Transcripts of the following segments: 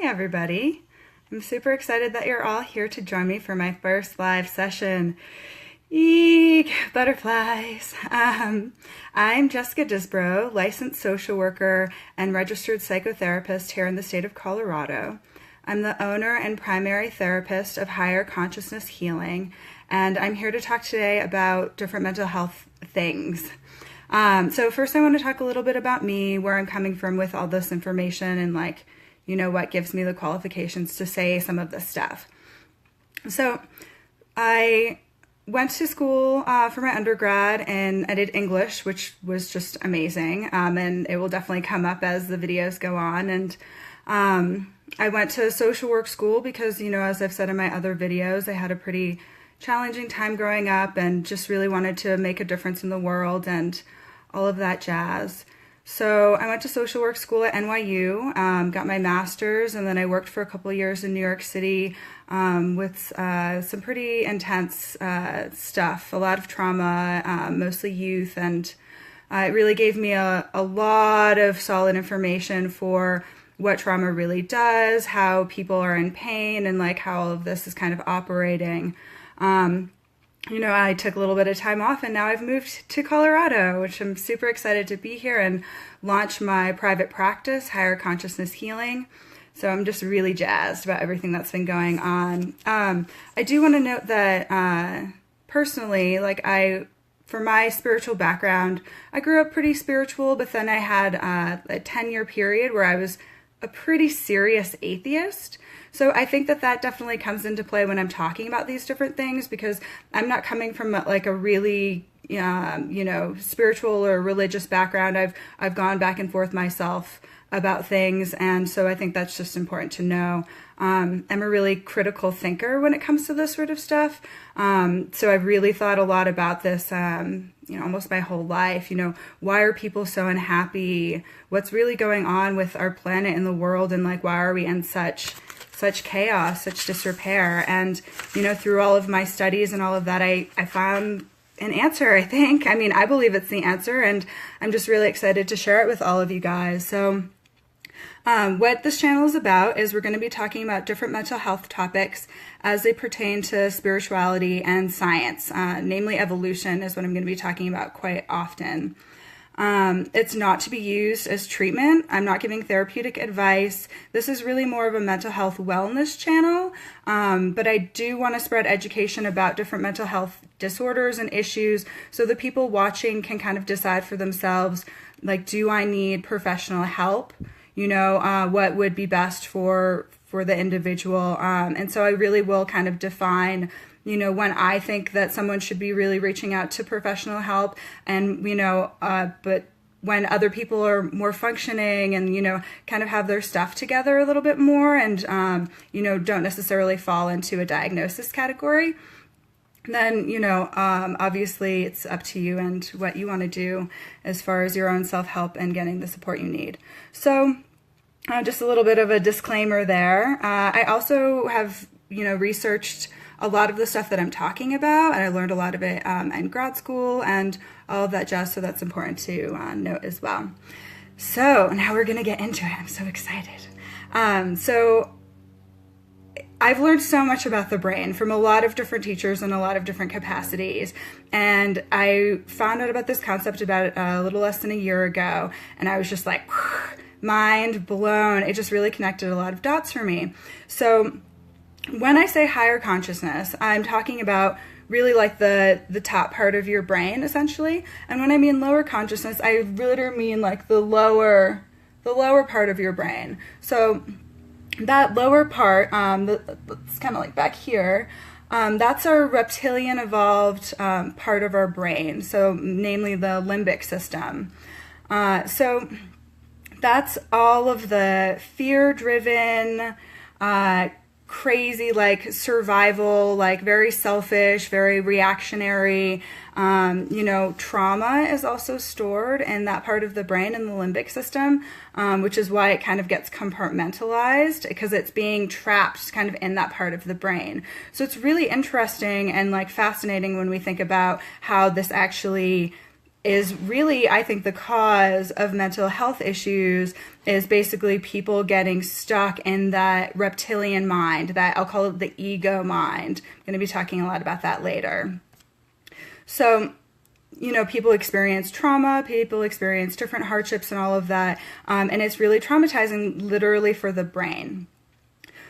everybody. I'm super excited that you're all here to join me for my first live session. Eek, butterflies. I'm Jessica Disbrow, licensed social worker and registered psychotherapist here in the state of Colorado. I'm the owner and primary therapist of Higher Consciousness Healing, and I'm here to talk today about different mental health things. So first I want to talk a little bit about me, where I'm coming from with all this information, and what gives me the qualifications to say some of this stuff. So I went to school for my undergrad, and I did English, which was just amazing. And it will definitely come up as the videos go on. And I went to social work school because, as I've said in my other videos, I had a pretty challenging time growing up and just really wanted to make a difference in the world and all of that jazz. So I went to social work school at NYU, got my master's, and then I worked for a couple of years in New York City with some pretty intense stuff, a lot of trauma, mostly youth, and it really gave me a lot of solid information for what trauma really does, how people are in pain, and how all of this is kind of operating. I took a little bit of time off, and now I've moved to Colorado, which I'm super excited to be here and launch my private practice, Higher Consciousness Healing. So I'm just really jazzed about everything that's been going on. I do want to note that personally, for my spiritual background, I grew up pretty spiritual, but then I had a 10-year period where I was a pretty serious atheist. So I think that definitely comes into play when I'm talking about these different things, because I'm not coming from a really, spiritual or religious background. I've gone back and forth myself about things. And so I think that's just important to know. I'm a really critical thinker when it comes to this sort of stuff. So I've really thought a lot about this, almost my whole life. Why are people so unhappy? What's really going on with our planet and the world? And why are we in such chaos, such disrepair? And, through all of my studies and all of that, I found an answer, I think. I believe it's the answer, and I'm just really excited to share it with all of you guys. So what this channel is about is we're going to be talking about different mental health topics as they pertain to spirituality and science, namely evolution is what I'm going to be talking about quite often. It's not to be used as treatment. I'm not giving therapeutic advice. This is really more of a mental health wellness channel, but I do want to spread education about different mental health disorders and issues so the people watching can kind of decide for themselves, do I need professional help? What would be best for the individual. And so I really will kind of define when I think that someone should be really reaching out to professional help, and, but when other people are more functioning and, kind of have their stuff together a little bit more and, don't necessarily fall into a diagnosis category, then, obviously it's up to you and what you want to do as far as your own self-help and getting the support you need. So just a little bit of a disclaimer there. I also have, researched a lot of the stuff that I'm talking about, and I learned a lot of it in grad school and all of that jazz, so that's important to note as well. So now we're going to get into it. I'm so excited. So I've learned so much about the brain from a lot of different teachers in a lot of different capacities, and I found out about this concept about a little less than a year ago, and I was just like, mind blown. It just really connected a lot of dots for me. So when I say higher consciousness, I'm talking about really the top part of your brain, essentially. And when I mean lower consciousness, I literally mean the lower part of your brain. So that lower part, it's kind of back here, that's our reptilian evolved part of our brain. So namely the limbic system. So that's all of the fear-driven, crazy, survival, very selfish, very reactionary, trauma is also stored in that part of the brain in the limbic system, which is why it kind of gets compartmentalized, because it's being trapped kind of in that part of the brain. So it's really interesting and fascinating when we think about how this actually is really, I think, the cause of mental health issues is basically people getting stuck in that reptilian mind, that I'll call it the ego mind. I'm going to be talking a lot about that later. So, people experience trauma, people experience different hardships and all of that, and it's really traumatizing literally for the brain.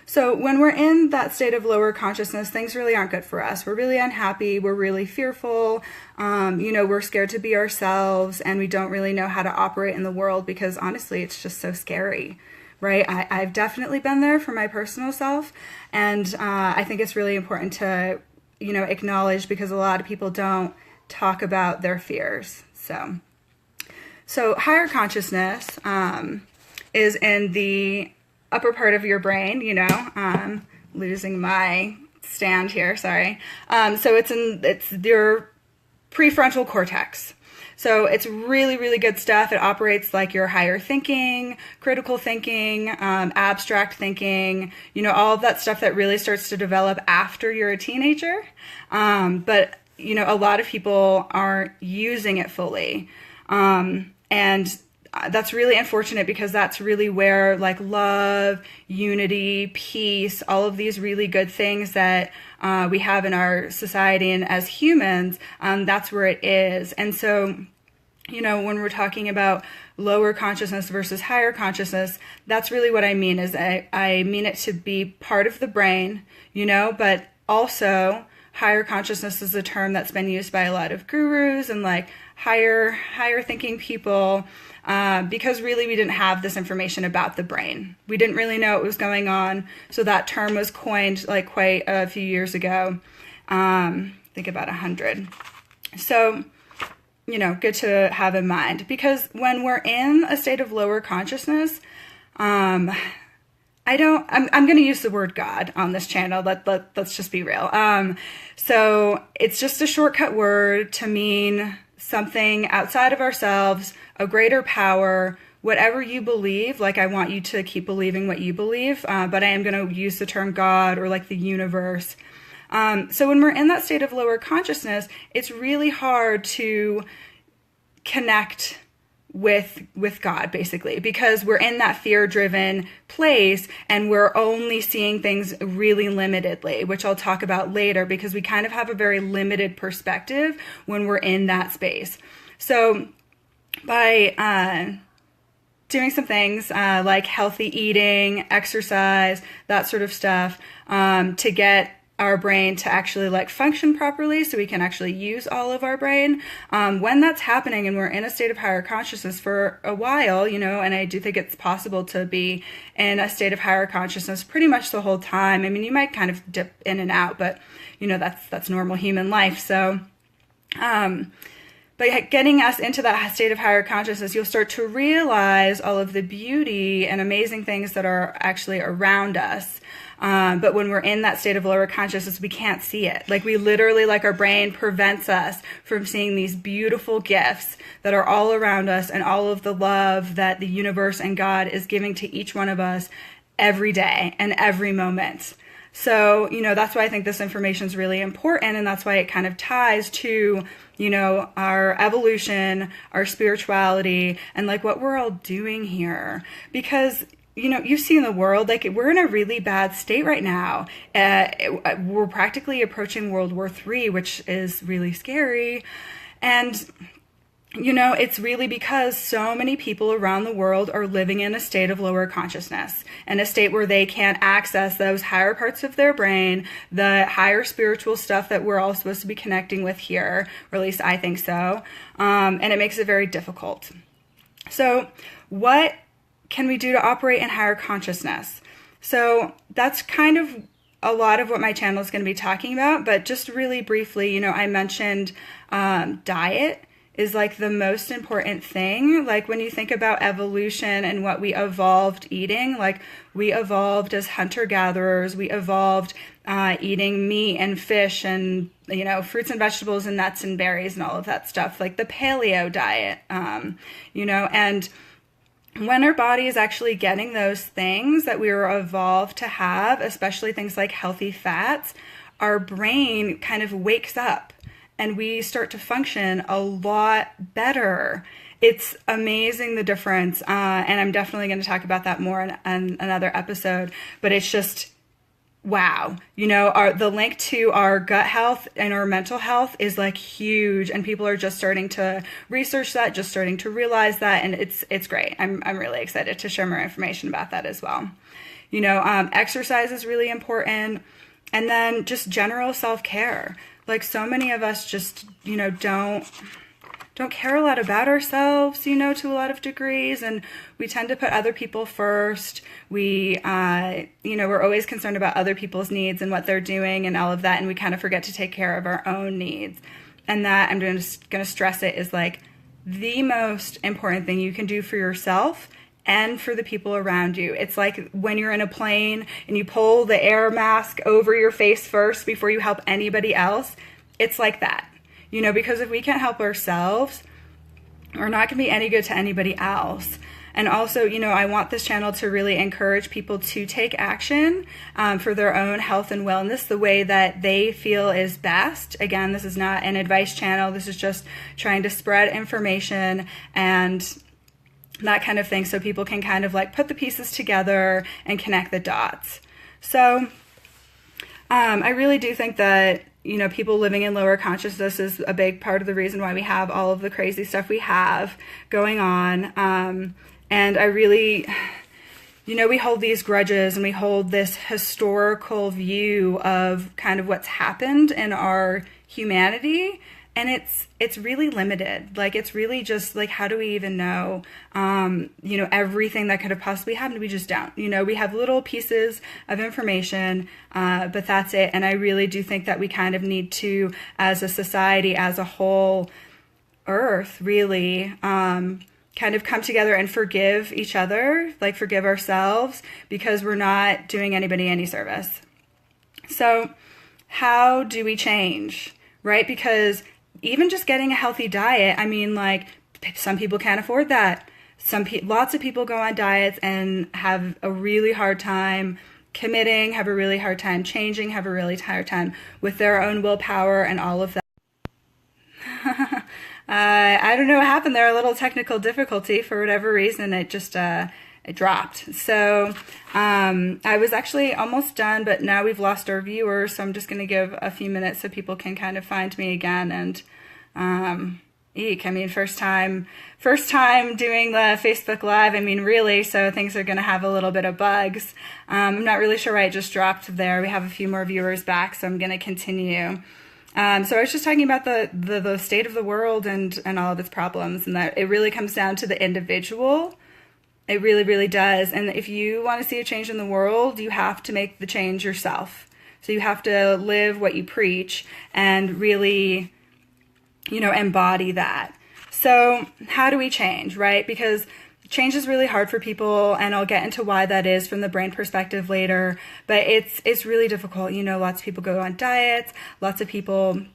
So when we're in that state of lower consciousness, things really aren't good for us. We're really unhappy. We're really fearful. We're scared to be ourselves, and we don't really know how to operate in the world because honestly, it's just so scary, right? I've definitely been there for my personal self, and I think it's really important to, acknowledge because a lot of people don't talk about their fears. So higher consciousness is in the upper part of your brain, losing my stand here, sorry. So it's your prefrontal cortex. So it's really, really good stuff. It operates like your higher thinking, critical thinking, abstract thinking, all of that stuff that really starts to develop after you're a teenager. But a lot of people aren't using it fully. And that's really unfortunate because that's really where like love, unity, peace, all of these really good things that we have in our society and as humans, that's where it is. And so, when we're talking about lower consciousness versus higher consciousness, that's really what I mean is I mean it to be part of the brain, but also higher consciousness is a term that's been used by a lot of gurus and like higher thinking people. Because really we didn't have this information about the brain. We didn't really know what was going on. So that term was coined like quite a few years ago. I think about 100. So, good to have in mind because when we're in a state of lower consciousness, I'm going to use the word God on this channel. Let's just be real. So it's just a shortcut word to mean something outside of ourselves, a greater power, whatever you believe. Like I want you to keep believing what you believe, but I am going to use the term God or like the universe. So when we're in that state of lower consciousness, it's really hard to connect with God basically because we're in that fear-driven place and we're only seeing things really limitedly, which I'll talk about later because we kind of have a very limited perspective when we're in that space. So by doing some things like healthy eating, exercise, that sort of stuff, to get our brain to actually like function properly so we can actually use all of our brain. When that's happening and we're in a state of higher consciousness for a while, and I do think it's possible to be in a state of higher consciousness pretty much the whole time. I mean, you might kind of dip in and out, but that's normal human life. So, but getting us into that state of higher consciousness, you'll start to realize all of the beauty and amazing things that are actually around us. But when we're in that state of lower consciousness, we can't see it. Like we literally, like our brain prevents us from seeing these beautiful gifts that are all around us and all of the love that the universe and God is giving to each one of us every day and every moment. So, that's why I think this information is really important. And that's why it kind of ties to, our evolution, our spirituality, and like what we're all doing here. Because you see in the world, like we're in a really bad state right now. We're practically approaching World War III, which is really scary. And, it's really because so many people around the world are living in a state of lower consciousness, and a state where they can't access those higher parts of their brain, the higher spiritual stuff that we're all supposed to be connecting with here, or at least I think so. And it makes it very difficult. So what can we do to operate in higher consciousness? So that's kind of a lot of what my channel is going to be talking about, but just really briefly, I mentioned diet is like the most important thing. Like when you think about evolution and what we evolved eating, like we evolved as hunter-gatherers, we evolved eating meat and fish and, fruits and vegetables and nuts and berries and all of that stuff, like the paleo diet, and when our body is actually getting those things that we were evolved to have, especially things like healthy fats, our brain kind of wakes up and we start to function a lot better. It's amazing, the difference. And I'm definitely going to talk about that more in another episode, but it's just, wow. The link to our gut health and our mental health is like huge, and people are just starting to research that, just starting to realize that. And it's great. I'm really excited to share more information about that as well. Exercise is really important. And then just general self-care. Like, so many of us just, don't care a lot about ourselves, to a lot of degrees, and we tend to put other people first. We're always concerned about other people's needs and what they're doing and all of that, and we kind of forget to take care of our own needs. And that, I'm just going to stress it, is like the most important thing you can do for yourself and for the people around you. It's like when you're in a plane and you pull the air mask over your face first before you help anybody else. It's like that. Because if we can't help ourselves, we're not going to be any good to anybody else. And also, I want this channel to really encourage people to take action for their own health and wellness the way that they feel is best. Again, this is not an advice channel. This is just trying to spread information and that kind of thing, so people can kind of like put the pieces together and connect the dots. So I really do think that people living in lower consciousness is a big part of the reason why we have all of the crazy stuff we have going on. And I really, we hold these grudges and we hold this historical view of kind of what's happened in our humanity. And it's really limited. Like, it's really just like, how do we even know, everything that could have possibly happened? We just don't. We have little pieces of information, but that's it. And I really do think that we kind of need to, as a society, as a whole earth, really, kind of come together and forgive each other, like forgive ourselves, because we're not doing anybody any service. So how do we change, right? Because even just getting a healthy diet, like, some people can't afford that. Lots of people go on diets and have a really hard time committing, have a really hard time changing, have a really hard time with their own willpower and all of that. I don't know what happened there, a little technical difficulty for whatever reason. It just, it dropped. So I was actually almost done, but now we've lost our viewers, so I'm just going to give a few minutes so people can kind of find me again. And first time doing the Facebook Live, really, so things are going to have a little bit of bugs. I'm not really sure why it just dropped there. We have a few more viewers back, so I'm going to continue. So I was just talking about the state of the world and all of its problems, and that it really comes down to the individual. It really, really does. And if you want to see a change in the world, you have to make the change yourself. So you have to live what you preach and really, embody that. So how do we change, right? Because change is really hard for people, and I'll get into why that is from the brain perspective later, but it's really difficult. Lots of people go on diets. Lots of people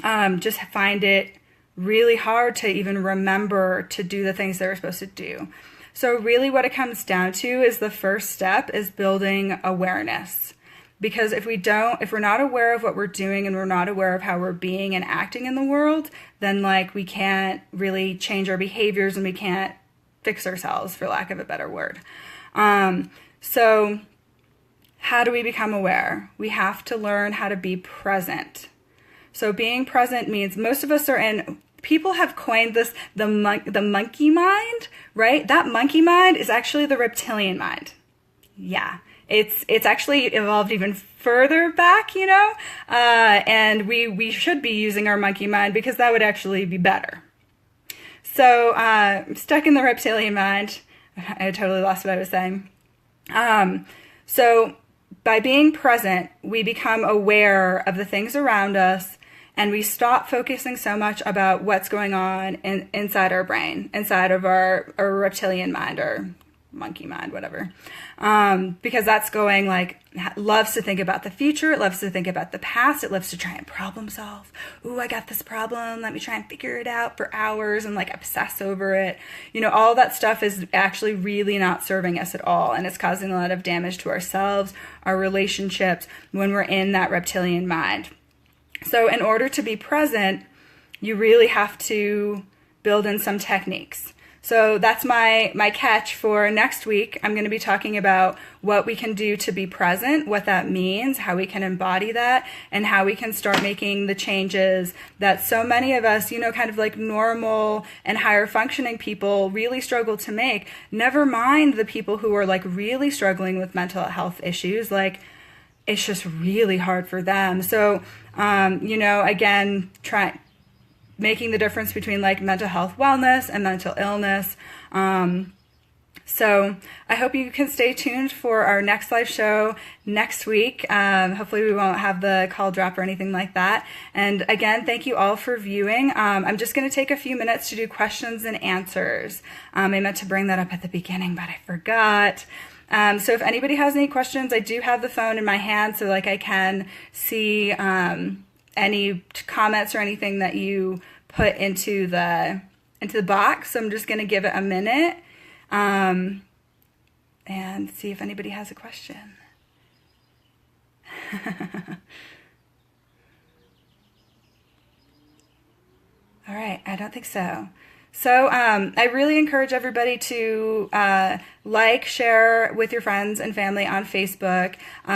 just find it really hard to even remember to do the things they're supposed to do. So really what it comes down to is the first step is building awareness. Because if we're not aware of what we're doing and we're not aware of how we're being and acting in the world, then we can't really change our behaviors and we can't fix ourselves, for lack of a better word. So how do we become aware? We have to learn how to be present. So being present means most of us are in, people have coined this, the monkey mind, right? That monkey mind is actually the reptilian mind. Yeah. It's actually evolved even further back, and we should be using our monkey mind because that would actually be better. So, stuck in the reptilian mind. I totally lost what I was saying. So by being present, we become aware of the things around us, and we stop focusing so much about what's going on inside our brain, inside of our reptilian mind or monkey mind, whatever. Because that's going loves to think about the future. It loves to think about the past. It loves to try and problem solve. Ooh, I got this problem. Let me try and figure it out for hours and obsess over it. All that stuff is actually really not serving us at all. And it's causing a lot of damage to ourselves, our relationships when we're in that reptilian mind. So in order to be present, you really have to build in some techniques. So that's my catch for next week. I'm going to be talking about what we can do to be present, what that means, how we can embody that, and how we can start making the changes that so many of us, kind of like normal and higher functioning people really struggle to make. Never mind the people who are like really struggling with mental health issues. Like, it's just really hard for them. So, again, making the difference between like mental health wellness and mental illness. So I hope you can stay tuned for our next live show next week. Hopefully we won't have the call drop or anything like that. And again, thank you all for viewing. I'm just going to take a few minutes to do questions and answers. I meant to bring that up at the beginning, but I forgot. So if anybody has any questions, I do have the phone in my hand, so like I can see any comments or anything that you put into the box. So I'm just going to give it a minute and see if anybody has a question. All right, I don't think so. So I really encourage everybody to like, share with your friends and family on Facebook.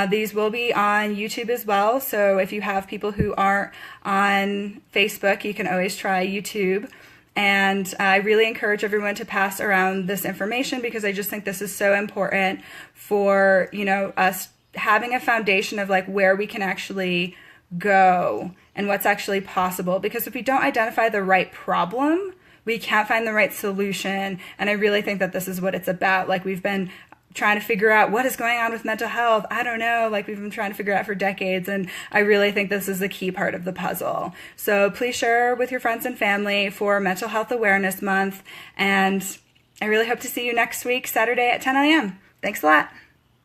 These will be on YouTube as well. So if you have people who aren't on Facebook, you can always try YouTube. And I really encourage everyone to pass around this information because I just think this is so important for, us having a foundation of like where we can actually go and what's actually possible. Because if we don't identify the right problem, we can't find the right solution. And I really think that this is what it's about. Like, we've been trying to figure out what is going on with mental health. I don't know. Like, we've been trying to figure out for decades. And I really think this is the key part of the puzzle. So please share with your friends and family for Mental Health Awareness Month. And I really hope to see you next week, Saturday at 10 a.m. Thanks a lot.